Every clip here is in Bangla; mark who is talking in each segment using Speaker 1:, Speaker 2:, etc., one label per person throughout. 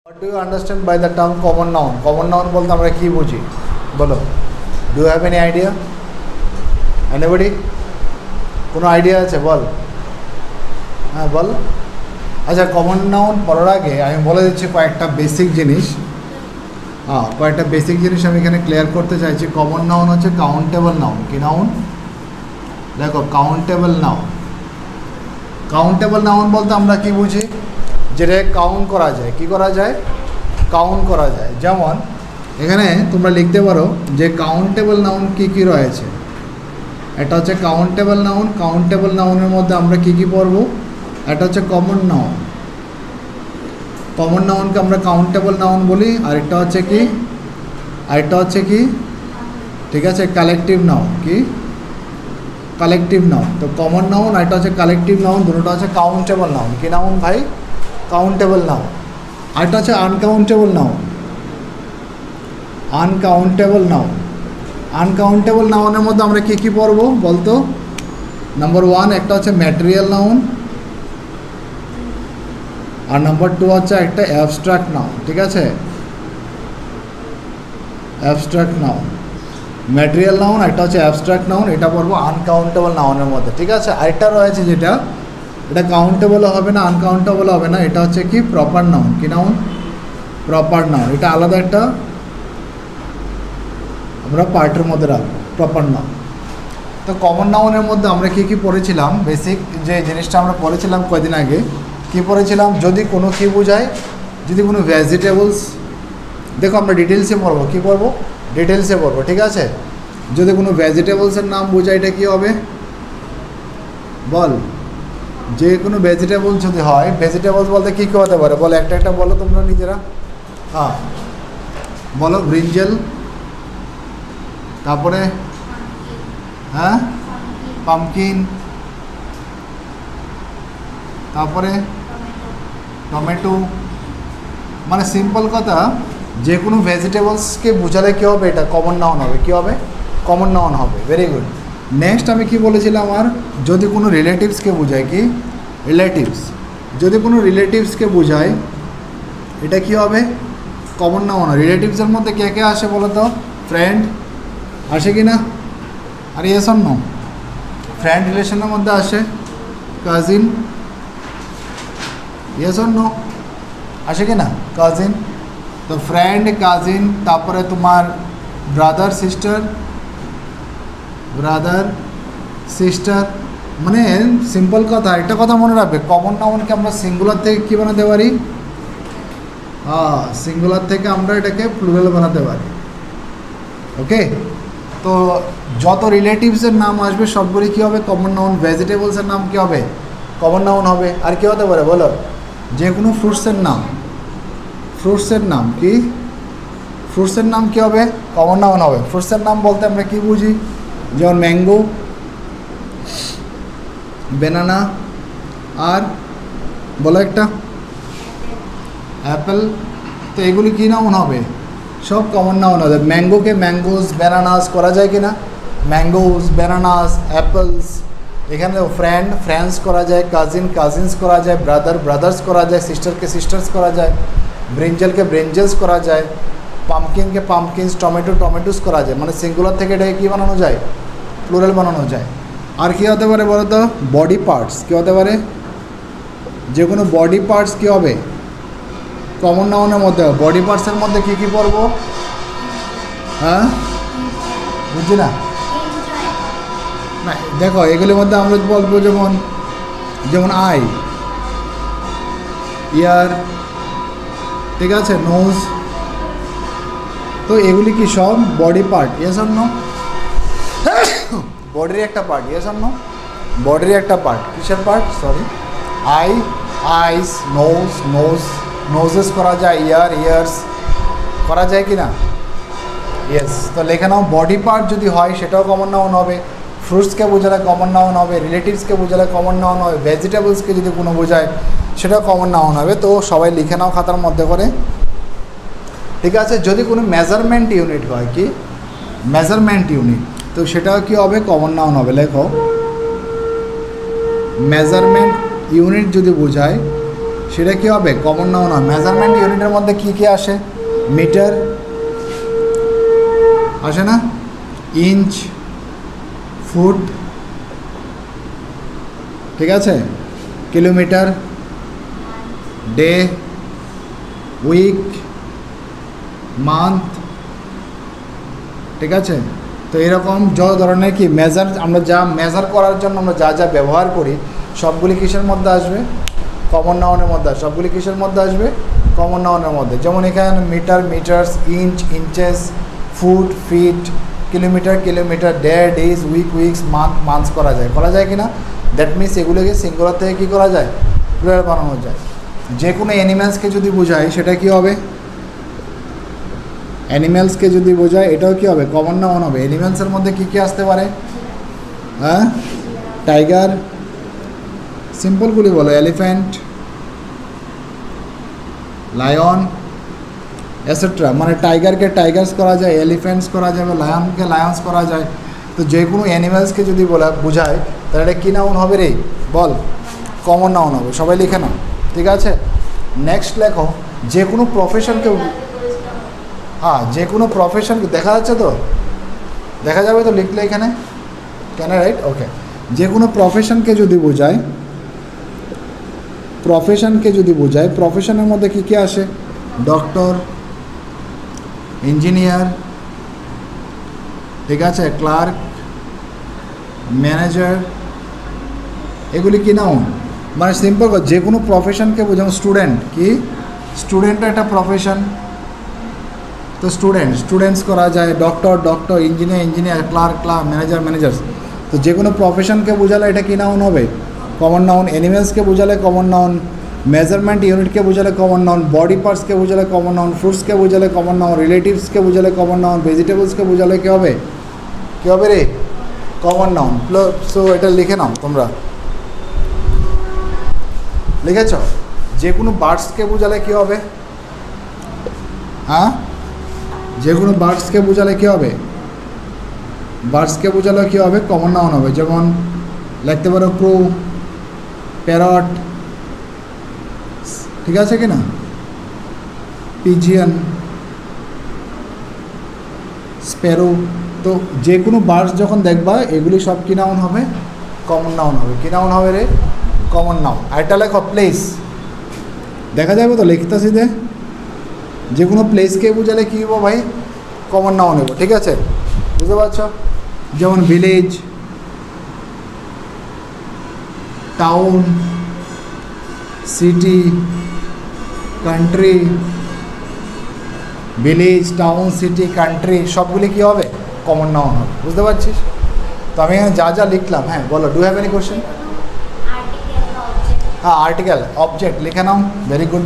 Speaker 1: What do you understand by the term common noun? Common noun বলতে আমরা কি বুঝি বলো? Do you have any idea? Anybody? কোনো আইডিয়া আছে বল? হ্যাঁ বল। আচ্ছা কমন নাউন পড়ার আগে আমি বলে দিচ্ছি কয়েকটা বেসিক জিনিস। কয়েকটা বেসিক জিনিস আমি এখানে ক্লিয়ার করতে চাইছি। কমন নাউন হচ্ছে কাউন্টেবল নাউন। কি নাউন? দেখো কাউন্টেবল নাউন। কাউন্টেবল নাউন বলতে আমরা কি বুঝি? যেটা কাউন্ট করা যায়। কি করা যায়? কাউন্ট করা যায়। যেমন এখানে তোমরা লিখতে পারো যে কাউন্টেবল নাউন কি কি রয়েছে। এটা হচ্ছে কাউন্টেবল নাউন। কাউন্টেবল নাউনের মধ্যে আমরা কি কি পড়ব? এটা হচ্ছে কমন নাউন। কমন নাউনকে আমরা কাউন্টেবল নাউন বলি। আর এটা হচ্ছে কি? আর এটা হচ্ছে কি? ঠিক আছে, কালেকটিভ নাউন। কি? Collective noun. তো কমন নাউন আর এটা হচ্ছে কালেকটিভ নাউন, দুটোটা হচ্ছে কাউন্টেবল নাউন। কি নাউন ভাই? Countable noun. আর এটা হচ্ছে uncountable noun. Uncountable noun. Uncountable নাউনের মধ্যে আমরা কী কী পড়ব বলতো? নাম্বার 1 একটা হচ্ছে ম্যাটেরিয়াল নাউন, আর নাম্বার 2 হচ্ছে একটা অ্যাবস্ট্রাক্ট নাউন। ঠিক আছে, অ্যাবস্ট্রাক্ট নাউন। ম্যাটেরিয়াল নাউন একটা হচ্ছে অ্যাবস্ট্রাক্ট নাউন, এটা পড়বো আনকাউন্টেবল নাউনের মধ্যে। ঠিক আছে, আরেকটা রয়েছে যেটা এটা কাউন্টেবলও হবে না, আনকাউন্টেবল হবে না, এটা হচ্ছে কি? Proper noun. কি নাউন? Proper noun. এটা আলাদা একটা আমরা পার্টের মধ্যে রাখবো, প্রপার নাউন। তো কমন নাউনের মধ্যে আমরা কী কী পড়েছিলাম? বেসিক যে জিনিসটা আমরা পড়েছিলাম কয়েকদিন আগে, কী পড়েছিলাম? যদি কোনো কী বোঝায়, যদি কোনো ভেজিটেবলস, দেখো আমরা ডিটেলসে পড়বো। কী পড়বো? ডিটেলসে পড়বো। ঠিক আছে, যদি কোনো ভেজিটেবলসের নাম বোঝায় এটা কী হবে বল? যে কোনো ভেজিটেবল যদি হয়, ভেজিটেবলস বলতে কী কী হতে পারে বলো? একটা একটা বলো তোমরা নিজেরা। বলো। ব্রিঞ্জেল, তারপরে পামকিন, তারপরে টমেটো। মানে সিম্পল কথা, যে কোনো ভেজিটেবলসকে বোঝালে কী হবে? এটা কমন নাউন হবে। কী হবে? কমন নাউন হবে। Very good. নেক্সট আমি কি বলেছিলাম? আর যদি কোনো রিলেটিভসকে বোঝায়, কি? রিলেটিভস। যদি কোনো রিলেটিভসকে বোঝায় এটা কি হবে? Common noun. রিলেটিভসের মধ্যে কে কে আসে বলো তো? ফ্রেন্ড আসে কি না? আর ইয়েস অর নো? ফ্রেন্ড রিলেশনের মধ্যে আসে। Cousin, yes or no? আসে কি না? কাজিন। তো ফ্রেন্ড, কাজিন, তারপরে তোমার ব্রাদার সিস্টার, ব্রাদার সিস্টার। মানে সিম্পল কথা, একটা কথা মনে রাখবে, কমন নাউনকে আমরা সিঙ্গুলার থেকে কী বানাতে পারি? সিঙ্গুলার থেকে আমরা এটাকে প্লুরাল বানাতে পারি। ওকে, তো যত রিলেটিভসের নাম আসবে সবগুলি কী হবে? Common noun. ভেজিটেবলসের নাম কী হবে? কমন নাউন হবে। আর কী হতে পারে বলো? যে কোনো ফ্রুটসের নাম। ফ্রুটসের নাম কি? ফ্রুটসের নাম কী হবে? কমন নাউন হবে। ফ্রুটসের নাম বলতে আমরা কী বুঝি? যেমন ম্যাঙ্গো, ব্যানানা, আর বলো একটা অ্যাপেল। তো এগুলি কী নাউন হবে? সব কমন নাউন হবে। ম্যাঙ্গোকে ম্যাঙ্গোস, ব্যানানাস করা যায় কি না? Mangoes, bananas, apples. এখানে ফ্রেন্ড, ফ্রেন্ডস করা যায়, কাজিন, কাজিনস করা যায়, ব্রাদার, ব্রাদার্স করা যায়, সিস্টারকে সিস্টার্স করা যায়, ব্রিঞ্জেলকে ব্রিঞ্জেলস করা যায়, পাম্পকিনকে পাম্পকিনস, টমেটো টমেটোস করা যায়। মানে সিঙ্গুলার থেকে এটাকে কী বানানো যায়? প্লুরাল বানানো যায়। আর কী হতে পারে বলো তো? Body parts. কী হতে পারে? যে কোনো বডি পার্টস কী হবে? কমন নাউনের মধ্যে। বডি পার্টসের মধ্যে কী কী পড়বো? বুঝছি না। দেখো এগুলির মধ্যে আমরা বলবো যেমন যেমন আই, ইয়ার, ঠিক আছে, নোজ। তো এগুলি কি সব body part? Yes or no? বডির একটা পার্ট। Yes or no? বডির একটা পার্ট। কিসের part? Sorry, eye, eyes, nose, nose, noses করা যায়, ইয়ার, ইয়ার্স করা যায় কি না? ইয়েস। তো লেখা নাও বডি পার্ট যদি হয় সেটাও কমন নাউন হবে। ফ্রুটসকে বোঝালে কমন নাউন হবে, রিলেটিভসকে বোঝালে কমন নাউন হবে, ভেজিটেবলসকে যদি কোনো বোঝায় সেটাও কমন নাউন হবে। তো সবাই লিখে নাও খাতার মধ্যে করে। ঠিক আছে, যদি কোনো মেজারমেন্ট ইউনিট হয়, কি মেজারমেন্ট ইউনিট, তো সেটাও কী হবে? কমন নাউন হবে। লেখো মেজারমেন্ট ইউনিট যদি বোঝায় সেটা কী হবে? কমন নাউন হয়। মেজারমেন্ট ইউনিটের মধ্যে কী কী আসে? মিটার আসে না, ইঞ্চ, ফুট, ঠিক আছে, কিলোমিটার, ডে, উইক, মান্থ, ঠিক আছে। তো এরকম যত ধরনের কি মেজার, আমরা যা মেজার করার জন্য আমরা যা যা ব্যবহার করি সবগুলি কিসের মধ্যে আসবে? কমন নাউনের মধ্যে। সবগুলি কিসের মধ্যে আসবে? কমন নাউনের মধ্যে। যেমন এখানে metre, metres, inch, inches, foot, feet, kilometre, kilometre, day, days, week, weeks, month, months করা যায় কি না? দ্যাট মিনস এগুলোকে সিঙ্গুলার থেকে কী করা যায়? প্লুরাল বানানো যায়। যে কোনো অ্যানিম্যালসকে যদি বোঝায় সেটা কী হবে? অ্যানিম্যালসকে যদি বোঝায় এটাও কী হবে? কমন নাউন হবে। অ্যানিম্যালসের মধ্যে কী কী আসতে পারে? হ্যাঁ, টাইগার, সিম্পলগুলি বলো, এলিফ্যান্ট, লায়ন, এটসেট্রা। মানে টাইগারকে টাইগার্স করা যায়, এলিফ্যান্টস করা যাবে, লায়নকে লায়ন্স করা যায়। তো যে কোনো অ্যানিম্যালসকে যদি বোঝায় তাহলে এটা কী নাউন হবে রে? বল। কমন নাউন হবে। সবাই লিখে নাও, ঠিক আছে। নেক্সট লেখো, যে কোনো প্রফেশনকে, হ্যাঁ যে কোনো প্রফেশনকে, দেখা যাচ্ছে তো? দেখা যাবে তো লিখলে এখানে? কেন, রাইট, ওকে। যে কোনো প্রফেশনকে যদি বোঝায়, প্রফেশনের মধ্যে কী কী আসে? ডক্টর, ইঞ্জিনিয়ার, ঠিক আছে, ক্লার্ক, ম্যানেজার, এগুলি কি নাউন? মানে সিম্পল, যে কোনো প্রফেশনকে বোঝানো। স্টুডেন্ট, কি স্টুডেন্ট একটা প্রফেশন, তো স্টুডেন্টস করা যায়, ডক্টর, ইঞ্জিনিয়ার, ক্লার্ক, ম্যানেজার্স। তো যে কোনো প্রফেশনকে বোঝালে এটা কি নাউন হবে? Common noun. অ্যানিমেলসকে বোঝালে কমন নাউন, মেজারমেন্ট ইউনিটকে বোঝালে কমন নাউন, বডি পার্টসকে বোঝালে কমন নাউন, ফ্রুটসকে বোঝালে কমন নাউন, রিলেটিভসকে বোঝালে কমন নাউন, ভেজিটেবলসকে বোঝালে কী হবে? কী হবে রে? Common noun. সো এটা লিখে নাও তোমরা, লিখেছ? যে কোনো বার্ডসকে বোঝালে কী হবে? হ্যাঁ, যে কোনো বার্ডসকে বোঝালে কী হবে? বার্ডসকে বোঝালে কী হবে? কমন নাউন হবে। যেমন লিখতে পারো ক্রো, প্যারট, ঠিক আছে কি না, পিজিয়ন, স্প্যারো। তো যে কোনো বার্ডস যখন দেখবা এগুলি সব কী নাউন হবে? কমন নাউন হবে। কী নাউন হবে রে? Common noun. আরেকটা লেখো, প্লেস। দেখা যাবে তো লিখতেছি যে যে কোনো প্লেসকে বোঝালে কী হবো ভাই? কমন নাউন হবো, ঠিক আছে, বুঝতে পারছ? যেমন village, town, city, country, village, town, city, country সবগুলি কী হবে? কমন নাউন হবে, বুঝতে পারছিস? তো আমি এখানে যা যা লিখলাম, হ্যাঁ বলো, ডু হ্যাভ এনি কোয়েশ্চেন? হ্যাঁ, আর্টিকেল, অবজেক্ট লিখে নাও, ভেরি গুড।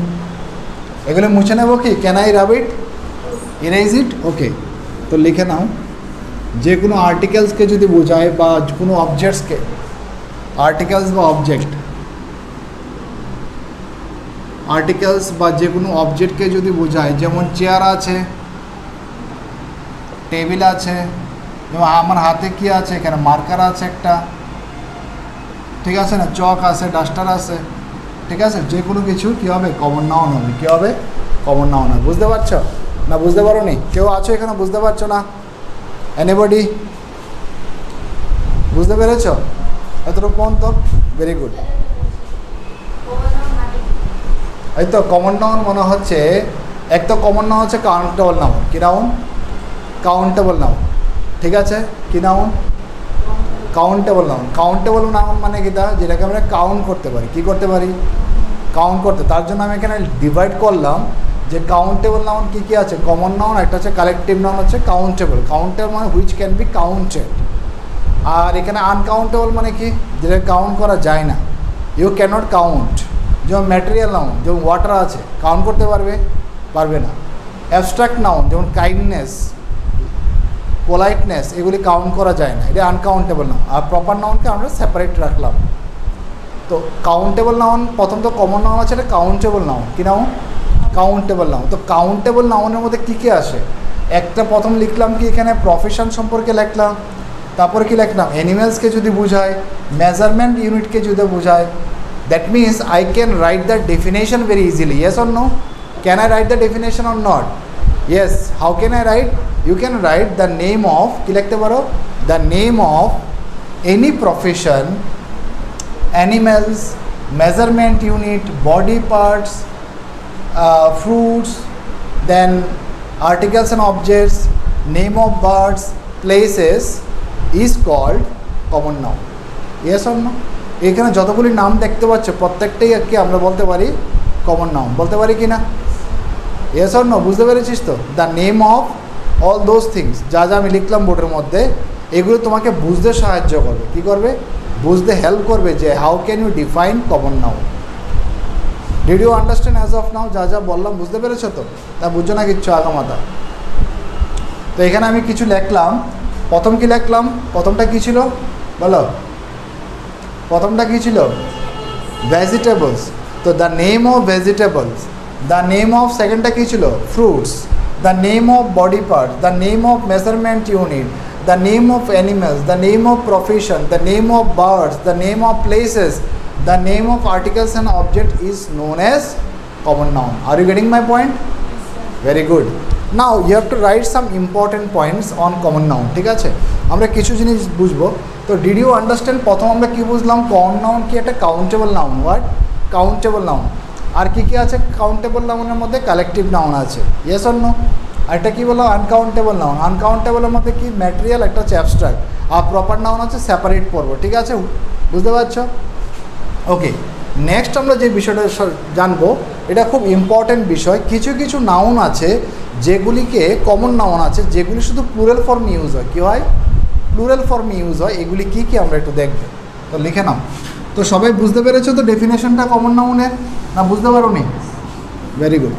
Speaker 1: এগুলো মুছে নেবো কি? Can I rub it, erase it? Okay, তো লিখে নাও। যে কোনো আর্টিকেলসকে যদি বোঝায় বা কোনো অবজেক্টসকে, আর্টিকেলস বা অবজেক্ট, আর্টিকেলস বা যে কোনো অবজেক্টকে যদি বোঝায়, যেমন চেয়ার আছে, টেবিল আছে, যেমন আমার হাতে কি আছে? এখানে মার্কার আছে একটা, ঠিক আছে না, চক আছে, ডাস্টার আছে, ঠিক আছে। যে কোনো কিছু কী হবে? কমন নাউন হবে। কী হবে? কমন নাউন হবে। বুঝতে পারছো না? বুঝতে পারো নি? কেউ আছো এখানে বুঝতে পারছো না? এনিবডি বুঝতে পেরেছ এতটুকু পর্যন্ত? Very good. এই তো কমন নাউন মনে হচ্ছে, এক তো কমন নাউন হচ্ছে কাউন্টেবল নাউন। কী নাউন? কাউন্টেবল নাউন, ঠিক আছে। কী noun? Countable noun. Countable noun মানে কি? তা যেটাকে আমরা কাউন্ট করতে পারি। কী করতে পারি? কাউন্ট করতে। তার জন্য আমি এখানে ডিভাইড করলাম যে কাউন্টেবল নাউন কী কী আছে। কমন নাউন একটা হচ্ছে, কালেকটিভ নাউন হচ্ছে কাউন্টেবল। কাউন্টেবল মানে হুইচ ক্যান বি কাউন্টেড। আর এখানে আনকাউন্টেবল মানে কি? যেটা কাউন্ট করা যায় না, ইউ ক্যানট কাউন্ট। যেমন ম্যাটেরিয়াল নাউন, যেমন ওয়াটার আছে, কাউন্ট করতে পারবে না। অ্যাবস্ট্রাক্ট নাউন যেমন কাইন্ডনেস, পোলাইটনেস, এগুলি কাউন্ট করা যায় না, এটা আনকাউন্টেবল নাউন। আর প্রপার নাউনকে আমরা সেপারেট রাখলাম। তো কাউন্টেবল নাউন, প্রথম তো কমন নাউন আছে, এটা কাউন্টেবল নাউন। কী নাউন? Countable noun. তো কাউন্টেবল নাউনের মধ্যে কী কী আসে? একটা প্রথম লিখলাম কি এখানে প্রফেশন সম্পর্কে লিখলাম, তারপরে কি লিখলাম? অ্যানিমেলসকে যদি বোঝায়, মেজারমেন্ট ইউনিটকে যদি বোঝায়, That means I can write the definition very easily. Yes or no? Can I write the definition or not? Yes. How can I write? You can write the name of, কি লিখতে পারো? The name of any profession, animals, measurement unit, body parts, fruits, then articles and objects, name of birds, places is called common noun. Yes or no? এখানে যতগুলি নাম দেখতে পাচ্ছ প্রত্যেকটাই কি আমরা বলতে পারি কমন নাউন, বলতে পারি কি না? Yes or no? বুঝতে পেরেছিস তো? The name of all those things, যা যা আমি লিখলাম বোর্ডের মধ্যে, এগুলো তোমাকে বুঝতে সাহায্য করবে। কি করবে? বুঝতে হেল্প করবে যে how can you define common noun. Did you understand as of now? যা যা বললাম বুঝতে পেরেছো তো? তা বুঝছো না কিচ্ছু আগামাতা? তো এখানে আমি কিছু লিখলাম। প্রথম কি লিখলাম? প্রথমটা কী ছিল বলো? প্রথমটা কী ছিল? ভেজিটেবলস। তো the name of vegetables. The name of সেকেন্ডটা কী ছিল? Fruits. The name of body part, the name of measurement unit, the name of animals, the name of profession, the name of birds, the name of places, the name of articles and object is known as common noun. Are you getting my point? Very good. Now you have to write some important points on common noun. ঠিক আছে, আমরা কিছু জিনিস বুঝবো। তো ডিড ইউ আন্ডারস্ট্যান্ড? প্রথম আমরা কি বুঝলাম? কমন নাউন কি? একটা countable noun. What? Countable noun. আর কি কি আছে কাউন্টেবল নাউনের মধ্যে? কালেকটিভ নাউন আছে। Yes or no? আর এটা কী বলো? Uncountable noun. আনকাউন্টেবলের মধ্যে কি? ম্যাটেরিয়াল, একটা হচ্ছে অ্যাবস্ট্রাক্ট, আর প্রপার নাউন আছে সেপারেট পড়বো। ঠিক আছে, বুঝতে পারছো? ওকে, নেক্সট আমরা যে বিষয়টা জানবো, এটা খুব ইম্পর্ট্যান্ট বিষয়। কিছু কিছু নাউন আছে যেগুলিকে কমন নাউন আছে, যেগুলি শুধু প্লুরাল ফর্মে ইউজ হয়। কী হয়? প্লুরাল ফর্মে ইউজ হয়। এগুলি কী কী আমরা একটু দেখব। তো লিখে নাও। তো সবাই বুঝতে পেরেছো তো ডেফিনেশনটা কমন নাউনের? না বুঝতে পারো নি? Very good.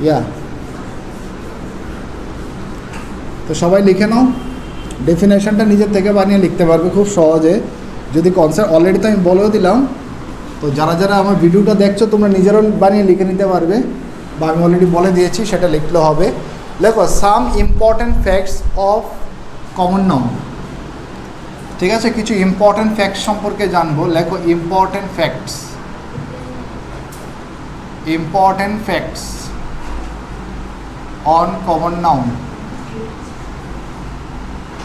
Speaker 1: ইয়া, তো সবাই লিখে নাও। ডেফিনেশনটা নিজের থেকে বানিয়ে লিখতে পারবে খুব সহজে, যদি কনসেপ্ট অলরেডি তো আমি বলেও দিলাম। তো যারা যারা আমার ভিডিওটা দেখছো তোমরা নিজেরাও বানিয়ে লিখে নিতে পারবে, বা আমি অলরেডি বলে দিয়েছি সেটা লিখলে হবে। লেখো some important facts of common noun. ঠিক আছে, কিছু ইম্পর্ট্যান্ট ফ্যাক্টস সম্পর্কে জানবো। লেখো important facts. Important facts on common noun.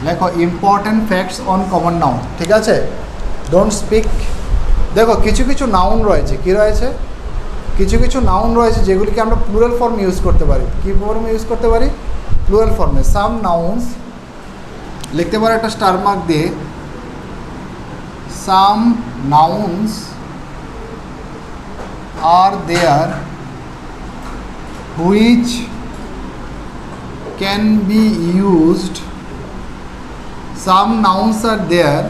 Speaker 1: লেখো important facts on common noun. ঠিক আছে, ডোন্ট স্পিক। দেখো কিছু কিছু নাউন রয়েছে। কি রয়েছে? কিছু কিছু নাউন রয়েছে যেগুলিকে আমরা প্লুরাল ফর্ম ইউজ করতে পারি। কী ফর্মে ইউজ করতে পারি? প্লুরাল ফর্মে। সাম নাউন্স লিখতে পারো একটা স্টার মার্ক দিয়ে। Some nouns are there which can be used. Some nouns are there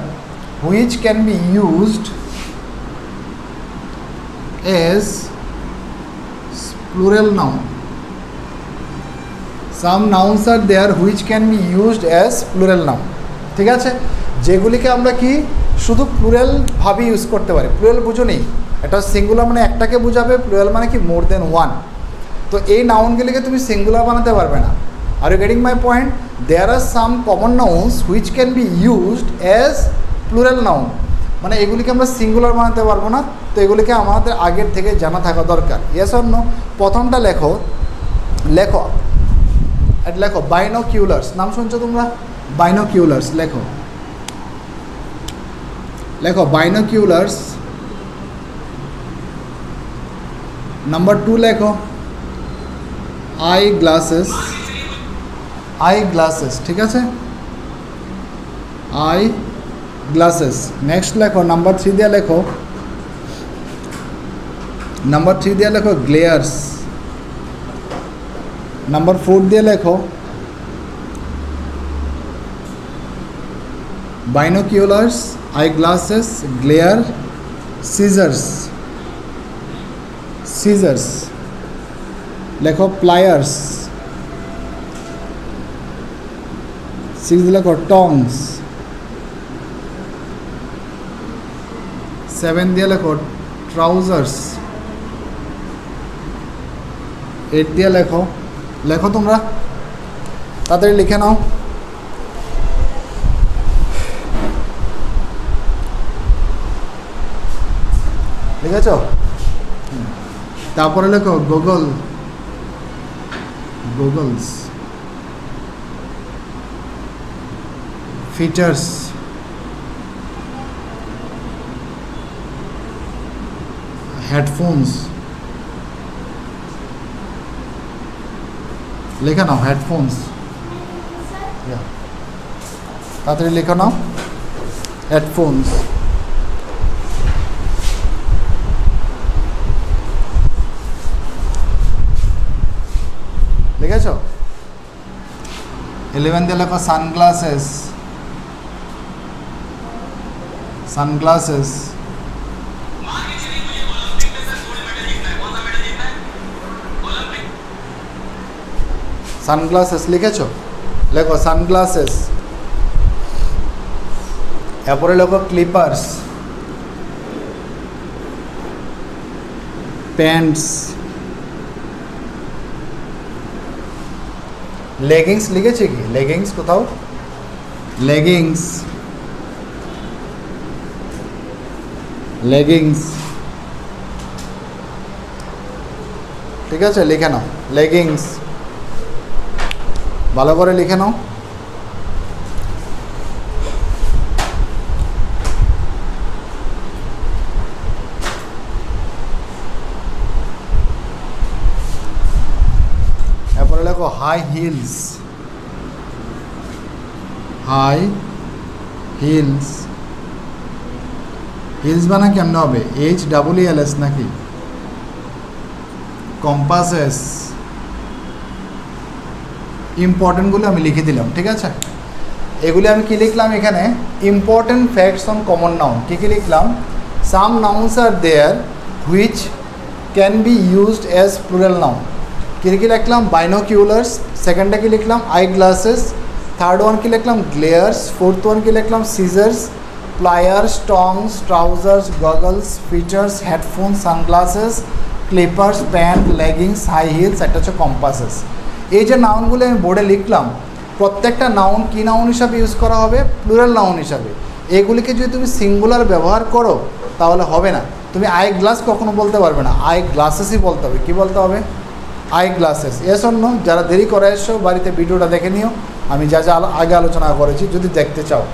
Speaker 1: which can be used as plural noun. Some nouns are there which can be used as plural noun. ঠিক আছে, যেগুলিকে আমরা কি শুধু প্লুরাল ভাবে ইউজ করতে পারি। প্লুরাল বুঝো নেই, এটা সিঙ্গুলার মানে একটাকে বোঝাবে, প্লুরাল মানে কি মোর দেন ওয়ান। তো এই নাউনগুলিকে তুমি সিঙ্গুলার বানাতে পারবে না। Are you getting my point? There are some common nouns which can be used as plural noun. মানে এগুলিকে আমরা সিঙ্গুলার বানাতে পারবো না, তো এগুলিকে আমাদের আগের থেকে জানা থাকা দরকার। Yes or no? প্রথমটা লেখো, লেখো লেখো বাইনোকিউলার্স। নাম শুনছো তোমরা? বাইনোকিউলার্স লেখো। লেখো বাইনোকিউলার্স। নাম্বার 2 লেখো আই গ্লাসেস। I glasses. ঠিক আছে, আই গ্লাসেস। নেক্সট লেখো নাম্বার 3 দিয়ে লেখো। নাম্বার 3 দিয়ে লেখো গ্লেয়ার্স। নাম্বার 4 দিয়ে লেখো binoculars, eye glasses, glare, scissors. Scissors লেখো প্লায়ার্স। 6 লেখো টংস। 7 দিয়ে লেখো ট্রাউজার্স। 8 দিয়ে লেখো। লেখো তোমরা, তাড়াতাড়ি লিখে নাও। লিখেছ? তারপরে লেখো goggles, features, headphones, লেখা নাও headphones, তাড়াতাড়ি লেখা নাও headphones, লিখেছ? 11 দিয়ে লেখো সানগ্লাসেস, সানগ্লাসেস লিখেছ? লেখো সানগ্লাসেস। এরপরে লেখো ক্লিপার্স, প্যান্টস, লেগিংস লিখেছে কি? লেগিংস কোথাও? লেগিংস, ঠিক আছে, লিখে নাও লেগিংস, ভালো করে লিখে নাও। এরপরে লেখো হাই হিলস, হিলস বানা কেমন হবে? HEELS নাকি? কম্পাসেস, ইম্পর্টেন্টগুলো আমি লিখে দিলাম, ঠিক আছে। এগুলি আমি কি লিখলাম এখানে? Important facts on common noun. কী কী লিখলাম? Some nouns are there which can be used as plural noun. কী কী লিখলাম? বাইনোকিউলার্স, সেকেন্ডটা কি লিখলাম? আই গ্লাসেস, থার্ড ওয়ান কি লিখলাম? গ্লেয়ার্স, ফোর্থ ওয়ান কি লিখলাম? Scissors, pliers, tongs, trousers, goggles, features, headphone, sunglasses, clippers, pant, leggings, high heels, একটা হচ্ছে কম্পাসেস। এই যে নাউনগুলো আমি বোর্ডে লিখলাম, প্রত্যেকটা নাউন কি নাউন হিসাবে ইউজ করা হবে? প্লুরাল নাউন হিসাবে। এগুলিকে যদি তুমি সিঙ্গুলার ব্যবহার করো তাহলে হবে না। তুমি আই গ্লাস কখনো বলতে পারবে না, আই গ্লাসেসই বলতে হবে। কী বলতে হবে? I glasses. এস অন্য যারা দেরি করে এসো বাড়িতে ভিডিওটা দেখে নিও, আমি যা যা আগে আলোচনা করেছি যদি দেখতে চাও।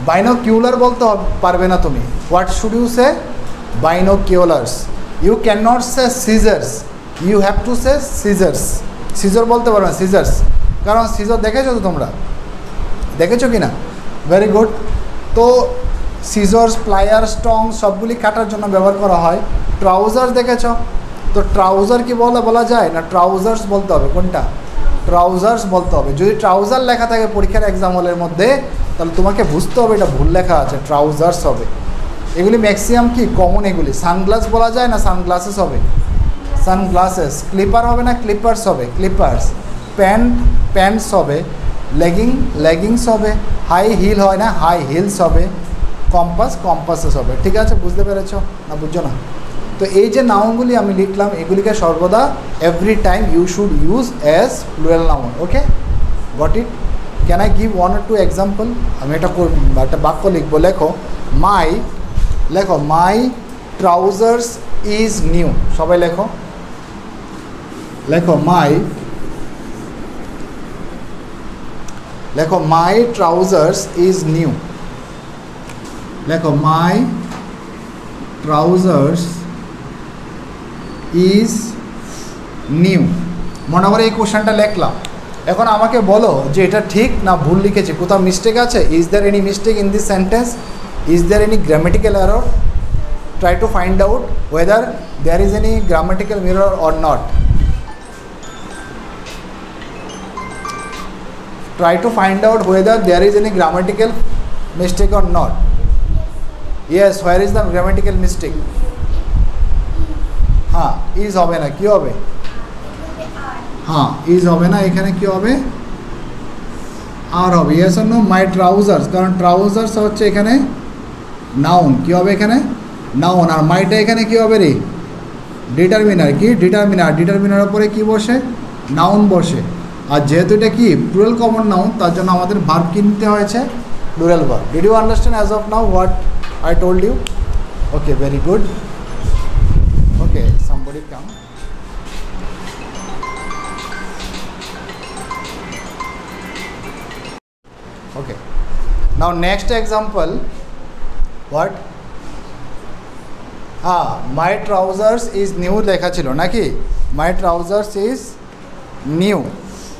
Speaker 1: বাইনোকিউলার বলতে পারবে না তুমি। What should you say? Binoculars. You can not say scissors, you have to say scissors. Scissor বলতে পারবে না, সিজার্স, কারণ সিজার দেখেছো তো তোমরা, দেখেছো কি না? Very good. তো সিজার্স, প্লায়ার্স, টং সবগুলি কাটার জন্য ব্যবহার করা হয়। ট্রাউজার্স দেখেছো তো, ট্রাউজার কি বলা যায় না? ট্রাউজার্স বলতে হবে। কোনটা? ট্রাউজার্স বলতে হবে। যদি ট্রাউজার লেখা থাকে পরীক্ষার এক্সাম হলের মধ্যে তাহলে তোমাকে বুঝতে হবে এটা ভুল লেখা আছে, ট্রাউজার্স হবে। এগুলি ম্যাক্সিমাম কি কমন। এগুলি সানগ্লাস বলা যায় না, সানগ্লাসেস হবে, সানগ্লাসেস। ক্লিপার হবে না, ক্লিপার্স হবে, ক্লিপার্স। প্যান্টস হবে, লেগিংস হবে। হাই হিল হয় না, হাই হিলস হবে। কম্পাসেস হবে। ঠিক আছে, বুঝতে পেরেছ না? বুঝছো না? তো এই যে নাউনগুলি আমি লিখলাম এগুলিকে সর্বদা every time you should use as plural noun. Okay, got it? Can I give 1 or 2 example? আমি একটা বাক্য লিখবো। লেখো মাই ট্রাউজার্স ইজ নিউ। সবাই লেখো মাই ট্রাউজার্স ইজ নিউ। লেখো মাই ট্রাউজার্স ইজ নিউ। মনে করে এই কোশ্চেনটা লিখলাম। এখন আমাকে বলো যে এটা ঠিক না ভুল লিখেছি, কোথাও মিস্টেক আছে? Is there any mistake in this sentence? Is there any grammatical error? Try to find out whether there is any grammatical error or not. Try to find out whether there is any grammatical mistake or not. Yes, where is the grammatical mistake? হ্যাঁ, ইজ হবে না, কি হবে? হ্যাঁ, ইজ হবে না, এখানে কি হবে? আর হবে। Yes or no? My trousers, কারণ ট্রাউজার্স হচ্ছে এখানে নাউন। কি হবে এখানে? নাউন। আর মাইটা এখানে কি হবে রে? ডিটারমিনার। কি ডিটারমিনার উপরে কি বসে? নাউন বসে। আর যেহেতু এটা কি প্লুরাল কমন নাউন, তার জন্য আমাদের ভার্ব কিনতে হয়েছে plural verb. Did you understand as of now what I told you? Okay, very good. Okay, now next example, what? My trousers is new লেখা ছিল নাকি? My trousers is new.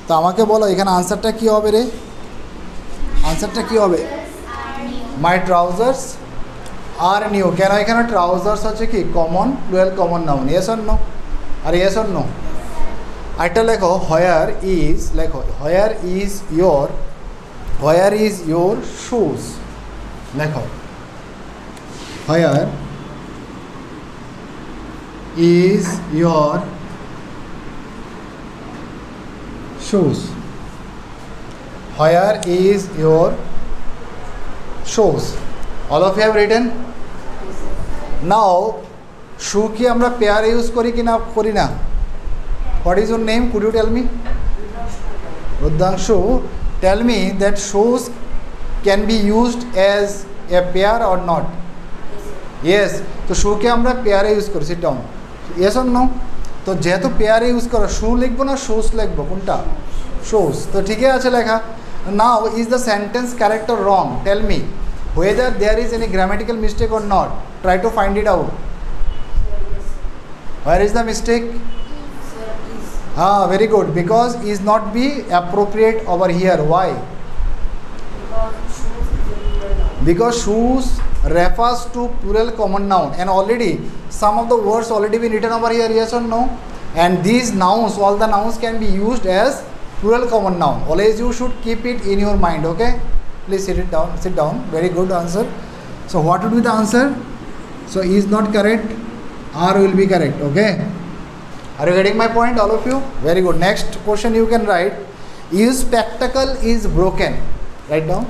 Speaker 1: তো আমাকে বলো এখানে আনসারটা কি হবে রে? আনসারটা কি হবে? My trousers are new. কেন এখানে trousers হচ্ছে কি common, plural common noun, yes or no? আর yes or no? আরেকটা লেখো where is, লেখো where is your shoes, লেখো where is your shoes, where is your shoes, all of you have written. Now shoe কি আমরা পেয়ার ইউজ করি কি না করি না? What is your name? Could you tell me? Rudhanshu, tell me that shoes can be used as a pair or not? Yes. তো shoe কে আমরা পেয়ারে ইউজ করি, sit down. Yes or no? তো যেহেতু পেয়ারে ইউজ করো, shoe লিখবো না shoes লিখবো, কোনটা? Shoes. তো ঠিকই আছে লেখা. Now is the sentence correct or wrong? Tell me whether there is any grammatical mistake or not. Try to find it out. Where is the mistake? Very good, because is not be appropriate over here. Why? Because shoes refers to plural common noun, and already some of the words already been written over here, yes or no? And these nouns, all the nouns can be used as plural common noun. Always you should keep it in your mind, okay? Please sit down. Very good answer. So what would be the answer? So is not correct, R will be correct, okay? Are you getting my point, all of you? Very good. Next question you can write, your spectacle is broken. Write down.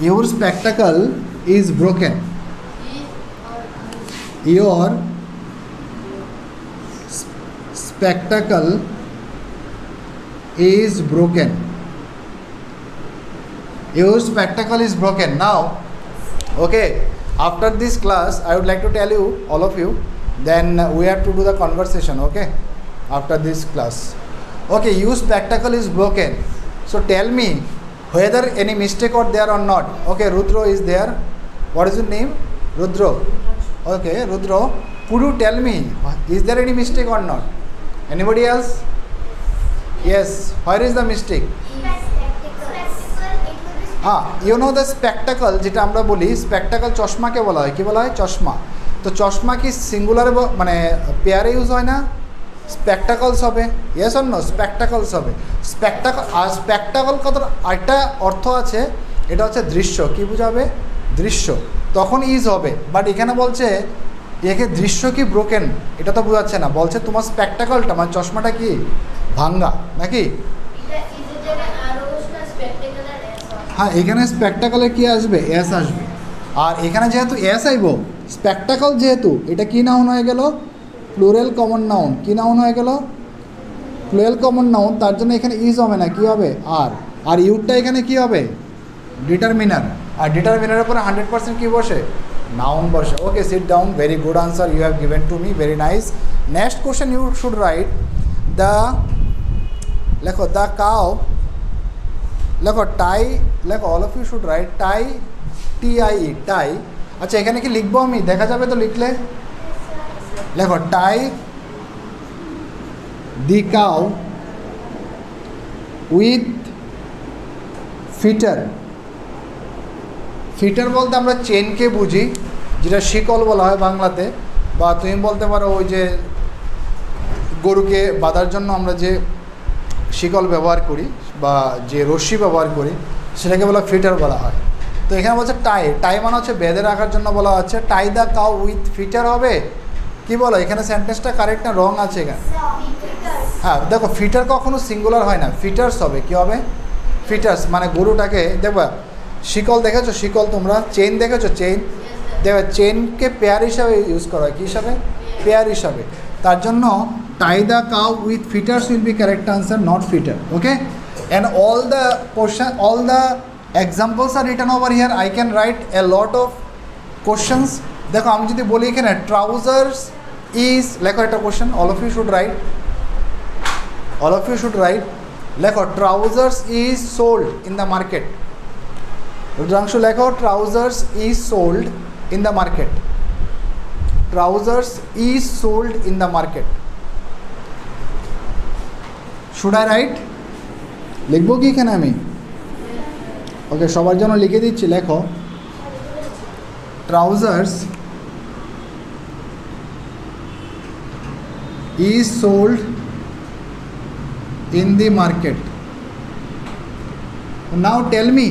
Speaker 1: Your spectacle is broken. Your spectacle is broken. Your spectacle is broken. Now, okay, after this class, I would like to tell you, all of you, then we have to do the conversation, okay, after this class. Okay, your spectacle is broken. So tell me whether any mistake or there or not. Okay, Rudra is there. What is your name? Rudra. Okay, Rudra, could you tell me, is there any mistake or not? Anybody else? Yes, where is the mistake? You know the spectacle, যেটা আমরা বলি spectacle, চশমাকে বলা হয়, কি বলা হয়? চশমা। তো চশমা কি সিঙ্গুলারে মানে পেয়ারে ইউজ হয় না? স্পেকটাকলস হবে, ইয়েস অর নো? স্পেকটাকলস হবে। স্পেকটাকল, আর স্পেকটাকল কথার আরেকটা অর্থ আছে, এটা হচ্ছে দৃশ্য। কি বোঝাবে? দৃশ্য। তখন ইজ হবে, বাট এখানে বলছে একে দৃশ্য কি ব্রোকেন, এটা তো বোঝাচ্ছে না। বলছে তোমার স্পেকটাকলটা মানে চশমাটা কি ভাঙ্গা নাকি? হ্যাঁ, এখানে স্পেকটাকলে কি আসবে? এস আসবে। আর এখানে যেহেতু এস আইব, স্পেকটাকল যেহেতু এটা কি নাউন হয়ে গেল? Plural common noun. কি নাউন হয়ে গেল? Plural common noun. তার জন্য এখানে ইজ হবে না, কি হবে? আর ইউটা এখানে কি হবে? ডিটারমিনার। আর ডিটারমিনারের উপরে 100% কি বসে? নাউন বসে। Okay, sit down. Very good answer you have given to me, very nice. Next question you should write the, লেখো দ্য কাউ, লেখো টাই, লেখো all of you should write tie, TIE, tie. আচ্ছা, এখানে কি লিখবো আমি? দেখা যাবে তো লিখলে? লেখো tie the cow with fetter. Fetter বলতে আমরা চেনকে বুঝি, যেটা শিকল বলা হয় বাংলাতে, বা তুমি বলতে পারো ওই যে গরুকে বাঁধার জন্য আমরা যে শিকল ব্যবহার করি বা যে রশ্মি ব্যবহার করি, সেটাকে বলা ফিটার বলা হয়। তো এখানে বলছে টাই, টাই মানে হচ্ছে বেঁধে রাখার জন্য বলা হচ্ছে। Tie the cow with fetter হবে, কি বলো? এখানে সেন্টেন্সটা কারেক্ট না রং আছে এখানে? হ্যাঁ, দেখো ফিটার কখনো সিঙ্গুলার হয় না, ফিটার্স হবে। কি হবে? ফিটার্স মানে গরুটাকে, দেখবা শিকল দেখেছো? শিকল তোমরা চেইন দেখেছো? চেইন দেখবে, চেইনকে পেয়ার হিসাবে ইউজ করা হয়। কী হিসাবে? পেয়ার হিসাবে। তার জন্য tie the cow with fetters will be correct answer, not fetter. Okay, and all the question, all the examples are written over here. I can write a lot of questions. দেখো আমি যদি বলি এখানে ট্রাউজার্স ইজ, লেখো একটা question, all of you should write, all of you should write, লেখো trousers is sold in the market. Rudranshu লেখো trousers is sold in the market. Trousers is sold in the market. Should I write? লিখবো কি এখানে আমি? ওকে, সবার জন্য লিখে দিচ্ছি, লেখো trousers is sold in the market. Now tell me,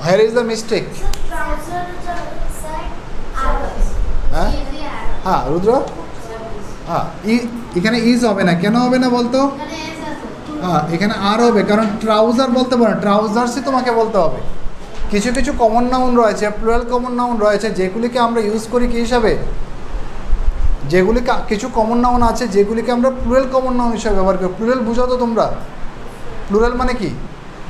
Speaker 1: where is the mistake? হ্যাঁ রুদ্র, হ্যাঁ এখানে ইজ হবে না, কেন হবে না বলতো? হ্যাঁ এখানে আর হবে, কারণ ট্রাউজার বলতে পারো, ট্রাউজার্সই তোমাকে বলতে হবে। কিছু কিছু কমন নাউন রয়েছে, প্লুরাল কমন নাউন রয়েছে, যেগুলিকে আমরা ইউজ করি কী হিসাবে, যেগুলি কিছু কমন নাউন আছে যেগুলিকে আমরা প্লুরাল কমন নাউন হিসাবে ব্যবহার করি। প্লুরাল বুঝো তো তোমরা? প্লুরাল মানে কি?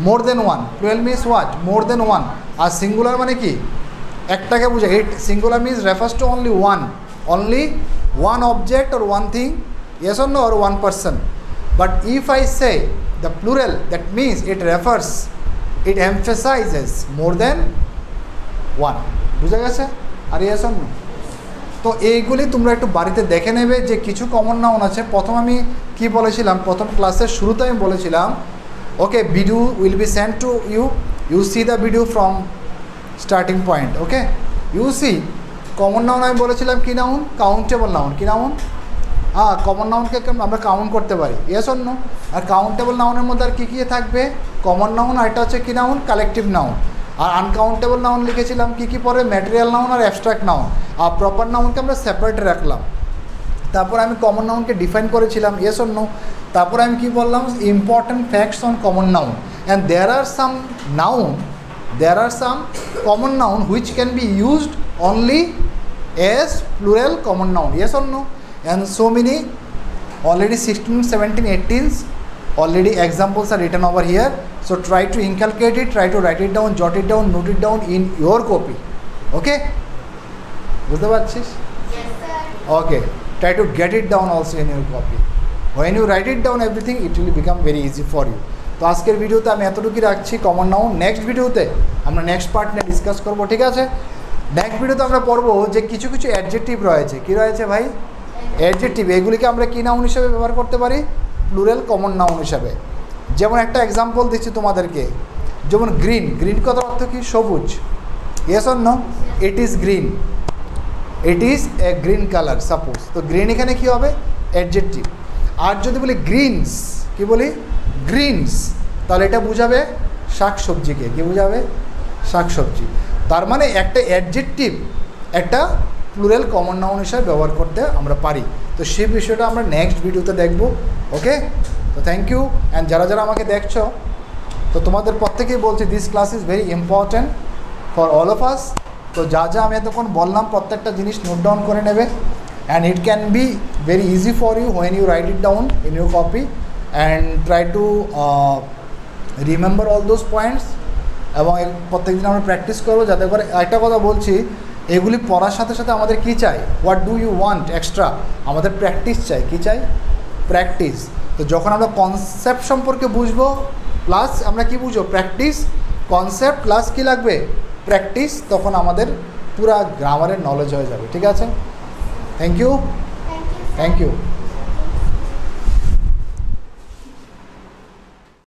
Speaker 1: More than one. Plural means what? More than one. আর সিঙ্গুলার মানে কি? একটাকে বোঝায়। It singular means refers to only one, only one object or one thing, yes or no, or one person. But if I say the plural, that means it refers, it emphasizes more than one. বুঝা গেছে? আর yes or no? তো এইগুলি তোমরা একটু বাড়িতে দেখে নেবে যে কিছু কমন নাউন আছে। প্রথম আমি কি বলেছিলাম, প্রথম ক্লাসের শুরুতে আমি বলেছিলাম, okay video will be send to you, you see the video from starting point. Okay, you see common noun আমি বলেছিলাম কি নাউন? Countable noun. কি নাউন? হ্যাঁ, কমন নাউনকে আমরা কাউন্ট করতে পারি, ইয়েস অর নো? আর কাউন্টেবল নাউনের মধ্যে আর কী কী থাকবে? কমন নাউন, আর এটা হচ্ছে কি নাউন? Collective noun. আর আনকাউন্টেবল নাউন লিখেছিলাম কী কী পরে? ম্যাটেরিয়াল নাউন আর অ্যাবস্ট্রাক্ট নাউন। আর প্রপার নাউনকে আমরা সেপারেট রাখলাম। তারপর আমি কমন নাউনকে ডিফাইন করেছিলাম, ইয়েস অর নো? তারপরে আমি কি বললাম? Important facts on common noun. And there are some common noun which can be used only as plural common noun, yes or no? And so many already 16, 17, 18 already examples are written over here. So try to inculcate it, try to write it down, jot it down, note it down in your copy. Okay? বুঝতে পারছিস?
Speaker 2: Yes sir.
Speaker 1: Okay, try to get it down also in your copy. When you write it down everything, it will become very easy for you. তো আজকের ভিডিওতে আমি এতটুকুই রাখছি কমন নাউন। নেক্সট ভিডিওতে আমরা নেক্সট পার্ট নিয়ে ডিসকাস করবো, ঠিক আছে? নেক্সট ভিডিওতে আমরা পড়বো যে কিছু কিছু অ্যাডজেক্টিভ রয়েছে। কী রয়েছে ভাই? অ্যাডজেক্টিভ। এগুলিকে আমরা কী নাউন হিসেবে ব্যবহার করতে পারি? প্লুরাল কমন নাউন হিসাবে। যেমন একটা এক্সাম্পল দিচ্ছি তোমাদেরকে, যেমন গ্রিন। গ্রিন কথার অর্থ কি? সবুজ, yes or no? It is green, it is a green colour suppose. তো গ্রিন এখানে কী হবে? অ্যাডজেক্টিভ। আর যদি বলি গ্রিনস, কি বলি? গ্রিনস, তাহলে এটা বুঝাবে শাক সবজিকে। কী বুঝাবে? শাক সবজি। তার মানে একটা অ্যাডজেক্টিভ একটা প্লুরাল কমন নাউন হিসাবে ব্যবহার করতে আমরা পারি। তো সেই বিষয়টা আমরা নেক্সট ভিডিওতে দেখব। ওকে, তো থ্যাংক ইউ। অ্যান্ড যারা যারা আমাকে দেখছো, তো তোমাদের প্রত্যেকেই বলছি this class is very important for all of us. তো যা যা আমি এতক্ষণ বললাম প্রত্যেকটা জিনিস নোট ডাউন করে নেবে। And it can be very easy for you when you write it down in your copy and try to remember all those points. এবং প্রত্যেকদিন আমরা প্র্যাকটিস করবো, যাতে করে একটা কথা বলছি, এগুলি পড়ার সাথে সাথে আমাদের কী চাই? What do you want extra? আমাদের প্র্যাকটিস চাই। কী চাই? প্র্যাকটিস। তো যখন আমরা কনসেপ্ট সম্পর্কে বুঝবো, প্লাস আমরা কি বুঝবো? প্র্যাকটিস। কনসেপ্ট প্লাস কী লাগবে? প্র্যাকটিস। তখন আমাদের পুরা গ্রামারের নলেজ হয়ে যাবে, ঠিক আছে? Thank you,
Speaker 2: Thank you sir.
Speaker 1: Thank you.